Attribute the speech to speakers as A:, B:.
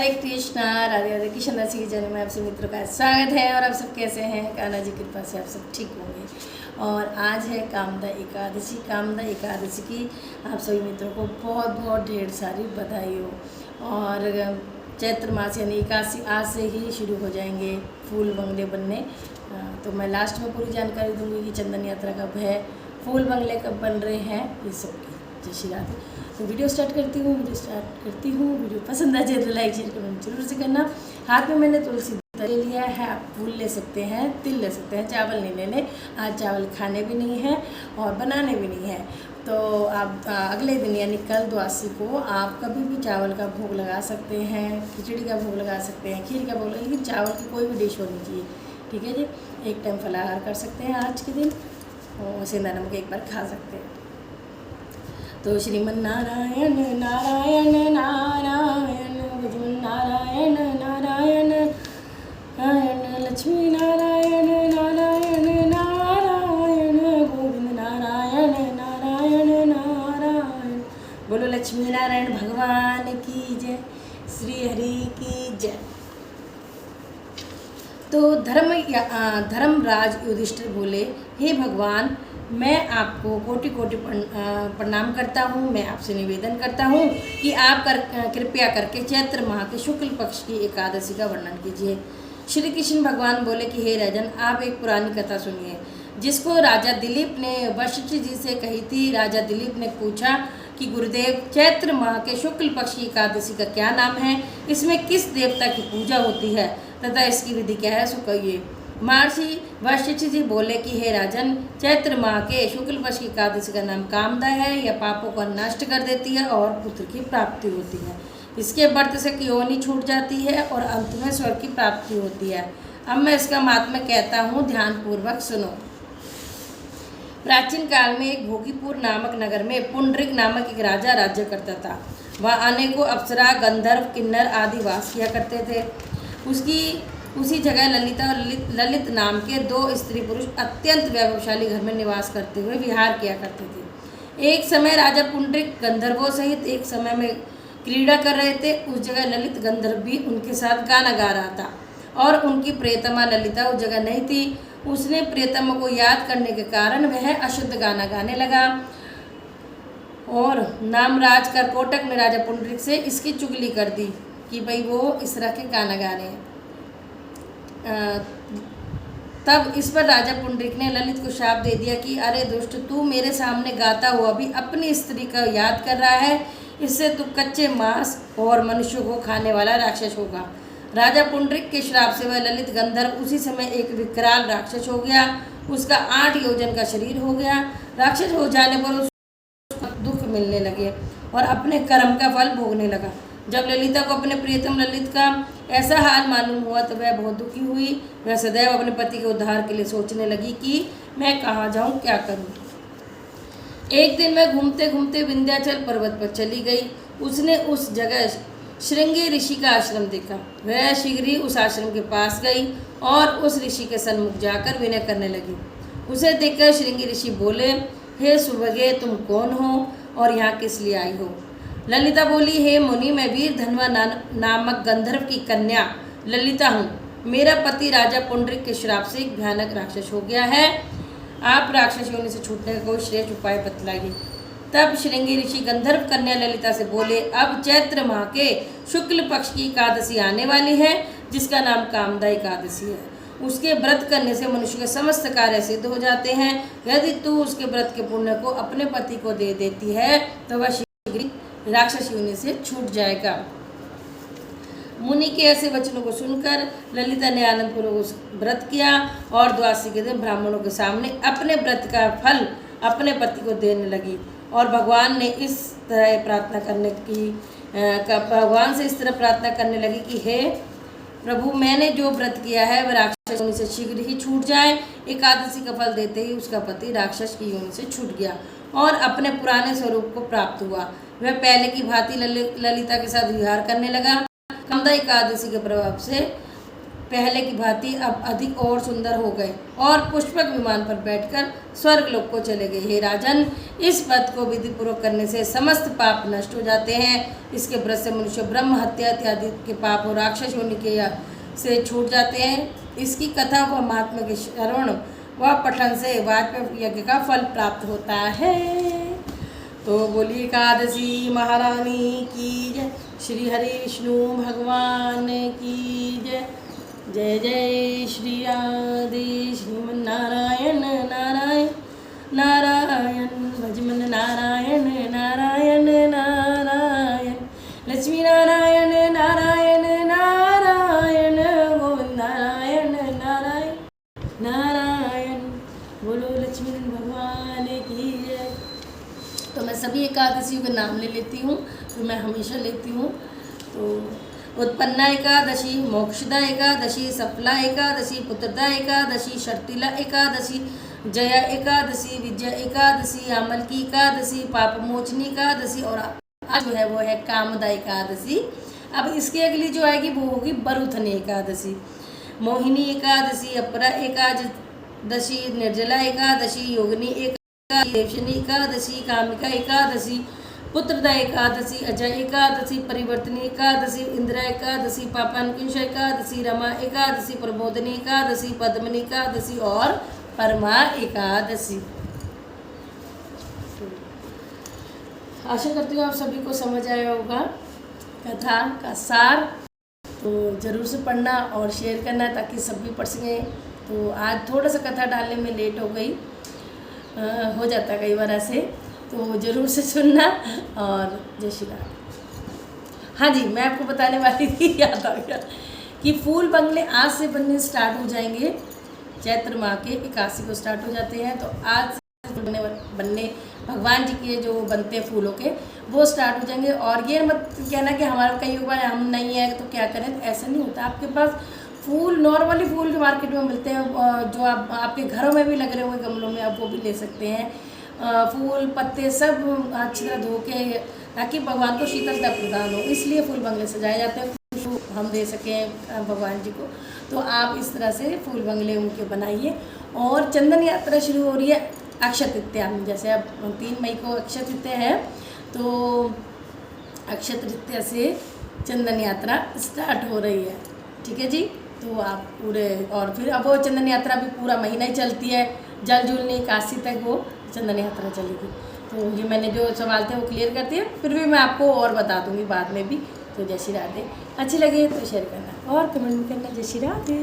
A: हरे कृष्णा, राधे राधे। कृष्ण दास की चैनल में आप सब मित्रों का स्वागत है। और आप सब कैसे हैं? कान्हा जी की कृपा से आप सब ठीक होंगे। और आज है कामदा एकादशी। कामदा एकादशी की आप सभी मित्रों को बहुत बहुत ढेर सारी बधाई हो। और चैत्र मास यानी एकादशी आज से ही शुरू हो जाएंगे फूल बंगले बनने। तो मैं लास्ट में पूरी जानकारी दूंगी कि चंदन यात्रा कब है, फूल बंगले कब बन रहे हैं, ये सब की। जय श्री राधे। तो वीडियो स्टार्ट करती हूँ। वीडियो पसंद आ जाए तो लाइक शेयर कमेंट जरूर से करना। हाथ में मैंने तुलसी ले लिया है। आप फूल ले सकते हैं, तिल ले सकते हैं, चावल नहीं लेने। आज चावल खाने भी नहीं है और बनाने भी नहीं है। तो आप अगले दिन यानी कल द्वादशी को आप कभी भी चावल का भोग लगा सकते हैं, खिचड़ी का भोग लगा सकते हैं, खीर का भोग लगा, लेकिन चावल की कोई भी डिश होनी चाहिए। ठीक है जी। एक टाइम फलाहार कर सकते हैं आज के दिन और सेंधा नमक एक बार खा सकते हैं। तो श्रीमन नारायण नारायण नारायण, भजमन नारायण नारायण नारायण, लक्ष्मी नारायण नारायण नारायण, गोविंद नारायण नारायण नारायण। बोलो लक्ष्मी नारायण भगवान की जय, श्री हरि की जय। तो धर्मराज युधिष्ठिर बोले, हे भगवान, मैं आपको कोटि कोटि प्रणाम करता हूँ। मैं आपसे निवेदन करता हूँ कि आप कृपया करके चैत्र माह के शुक्ल पक्ष की एकादशी का वर्णन कीजिए। श्री कृष्ण भगवान बोले कि हे राजन, आप एक पुरानी कथा सुनिए जिसको राजा दिलीप ने वशिष्ठ जी से कही थी। राजा दिलीप ने पूछा कि गुरुदेव, चैत्र माह के शुक्ल पक्ष की एकादशी का क्या नाम है, इसमें किस देवता की पूजा होती है तथा इसकी विधि क्या है, सो कहिए। महर्षि वशिष्ठ जी बोले कि हे राजन, चैत्र माह के शुक्ल पक्ष की एकादशी का नाम कामदा है। यह पापों को नष्ट कर देती है और पुत्र की प्राप्ति होती है। इसके व्रत से योनि छूट जाती है और अंत में स्वर्ग की प्राप्ति होती है। अब मैं इसका महात्म्य कहता हूँ, ध्यान पूर्वक सुनो। प्राचीन काल में एक भोगीपुर नामक नगर में पुंडरिक नामक एक राजा राज्य करता था। वहाँ अनेकों अप्सरा, गंधर्व, किन्नर आदि वास किया करते थे। उसी जगह ललिता और ललित नाम के दो स्त्री पुरुष अत्यंत वैभवशाली घर में निवास करते हुए विहार किया करते थे। एक समय राजा पुंडरिक गंधर्वों सहित एक समय में क्रीड़ा कर रहे थे। उस जगह ललित गंधर्व भी उनके साथ गाना गा रहा था और उनकी प्रियतमा ललिता उस जगह नहीं थी। उसने प्रियतमा को याद करने के कारण वह अशुद्ध गाना गाने लगा और नामराज करकोटक ने राजा पुंडरिक से इसकी चुगली कर दी कि भाई वो इस तरह के गाना गा रहे हैं। तब इस पर राजा पुंडरिक ने ललित को शाप दे दिया कि अरे दुष्ट, तू मेरे सामने गाता हुआ भी अपनी स्त्री का याद कर रहा है। इससे तू कच्चे मांस और मनुष्यों को खाने वाला राक्षस होगा। राजा पुंडरिक के श्राप से वह ललित गंधर्व उसी समय एक विकराल राक्षस हो गया। उसका 8 योजन का शरीर हो गया। राक्षस हो जाने पर उसको दुख मिलने लगे और अपने कर्म का फल भोगने लगा। जब ललिता को अपने प्रियतम ललित का ऐसा हाल मालूम हुआ तो वह बहुत दुखी हुई। वह सदैव अपने पति के उद्धार के लिए सोचने लगी कि मैं कहाँ जाऊँ, क्या करूँ। एक दिन वह घूमते घूमते विंध्याचल पर्वत पर चली गई। उसने उस जगह श्रृंगी ऋषि का आश्रम देखा। वह शीघ्र ही उस आश्रम के पास गई और उस ऋषि के सन्मुख जाकर विनय करने लगी। उसे देखकर श्रृंगी ऋषि बोले, हे सुभगे, तुम कौन हो और यहाँ किस लिए आई हो? ललिता बोली, हे मुनि, मैं वीर धनवा नामक गंधर्व की कन्या ललिता हूँ। मेरा पति राजा पुंडरिक के श्राप से एक भयानक राक्षस हो गया है। आप राक्षस योनि से छूटने का कोई श्रेष्ठ उपाय बतलाइए। तब श्रृंगी ऋषि गंधर्व कन्या ललिता से बोले, अब चैत्र माह के शुक्ल पक्ष की एकादशी आने वाली है जिसका नाम कामदा एकादशी है। उसके व्रत करने से मनुष्य के समस्त कार्य सिद्ध हो जाते हैं। यदि तू उसके व्रत के पुण्य को अपने पति को दे देती है तो वह शीघ्र राक्षस योनि से छूट जाएगा। मुनि के ऐसे वचनों को सुनकर ललिता ने आनंदपूर्वक व्रत किया और द्वादशी के दिन ब्राह्मणों के सामने अपने व्रत का फल अपने पति को देने लगी। और भगवान से इस तरह प्रार्थना करने लगी कि हे प्रभु, मैंने जो व्रत किया है वह राक्षस योनि से शीघ्र ही छूट जाए। एकादशी का फल देते ही उसका पति राक्षस की योनि से छूट गया और अपने पुराने स्वरूप को प्राप्त हुआ। वह पहले की भांति ललिता के साथ विहार करने लगा। कामदा एकादशी के प्रभाव से पहले की भांति अब अधिक और सुंदर हो गए और पुष्पक विमान पर बैठकर स्वर्ग लोक को चले गए। हे राजन, इस व्रत को विधिपूर्वक करने से समस्त पाप नष्ट हो जाते हैं। इसके व्रत से मनुष्य ब्रह्म हत्या इत्यादि के पाप और राक्षस होने के से छूट जाते हैं। इसकी कथा व महात्मा के श्रवण व पठन से वाजपेयी यज्ञ का फल प्राप्त होता है। तो बोलिए एकादशी महारानी की जय, श्री हरि विष्णु भगवान की जय। जय जय श्री राधे श्रीमन्नारायण नारायण नारायण भजमन नारायण नारायण नारायण लक्ष्मी नारायण नारायण नारायण गोविंद नारायण नारायण नारायण। बोलो लक्ष्मी भगवान की जय। तो मैं सभी एकादशियों के नाम ले लेती हूँ, तो मैं हमेशा लेती हूँ। तो उत्पन्ना एकादशी, मोक्षदा एकादशी, सफला एकादशी, पुत्रदा एकादशी, शर्तिला एकादशी, जया एकादशी, विजय एकादशी, अमल की एकादशी, पापमोचनी एकादशी और आज जो है वो है कामदा एकादशी। अब इसके अगली जो आएगी वो होगी बरुथनी एकादशी, मोहिनी एकादशी, अपरा एकादशी, निर्जला एकादशी, योगिनी एकादशी, देवशनी एकादशी, कामिका एकादशी, पुत्रदा एकादशी, अजय एकादशी, परिवर्तनी एकादशी, इंदिरा एकादशी, पापानुकुंश एकादशी, रमा एकादशी, प्रबोधनी एकादशी, पद्मनी एकादशी और परमा एकादशी। आशा करती हूँ आप सभी को समझ आया होगा कथा का सार। तो ज़रूर से पढ़ना और शेयर करना ताकि सभी पढ़ सकें। तो आज थोड़ा सा कथा डालने में लेट हो गई, हो जाता कई बार ऐसे, तो ज़रूर से सुनना और जय श्री राम। हाँ जी, मैं आपको बताने वाली थी, याद आ गया कि फूल बंगले आज से बनने स्टार्ट हो जाएंगे। चैत्र माह के 81 को स्टार्ट हो जाते हैं। तो आज से बनने भगवान जी के जो बनते हैं फूलों के वो स्टार्ट हो जाएंगे। और ये मत कहना कि हमारा कई बार हम नहीं है तो क्या करें, तो ऐसा नहीं होता। आपके पास फूल नॉर्मली फूल जो मार्केट में मिलते हैं, जो आपके घरों में भी लग रहे होंगे गमलों में, आप वो भी ले सकते हैं। फूल पत्ते सब अच्छी तरह धो के, ताकि भगवान को शीतलता प्रदान हो, इसलिए फूल बंगले सजाए जाते हैं, हम दे सकें भगवान जी को। तो आप इस तरह से फूल बंगले उनके बनाइए। और चंदन यात्रा शुरू हो रही है अक्षय तृतीया में। जैसे अब 3 मई को अक्षय तृतीया है, तो अक्षय तृतीया से चंदन यात्रा स्टार्ट हो रही है। ठीक है जी। तो आप पूरे, और फिर अब वो चंदन यात्रा भी पूरा महीना ही चलती है, जल जूलनी एकादशी तक वो चंदन यात्रा चलेगी। तो ये मैंने जो सवाल थे वो क्लियर कर दिए, फिर भी मैं आपको और बता दूंगी बाद में भी। तो जय श्री राधे। अच्छी लगे तो शेयर करना और कमेंट में करना। जय श्री राधे।